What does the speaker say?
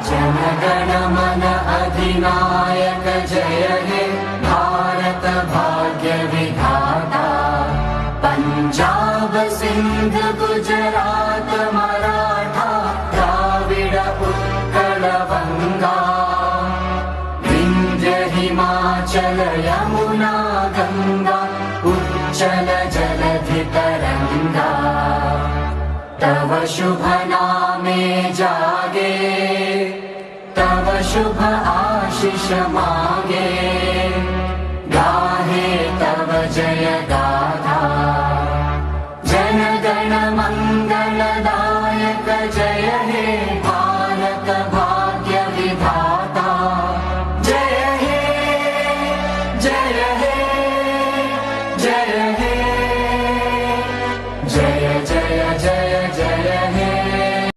जनगण मन अधिनायक जय हे भारत भाग्य विधाता। पंजाब सिंध गुजरात मराठा द्राविड उत्कल बंगा। विंध्य हिमाचल यमुना गंगा उच्चल जलधि तरंगा। तव शुभ नामे जागे तव शुभ आशीष मागे। गाहे तव जय गाथा जनगण मंगलदायक जय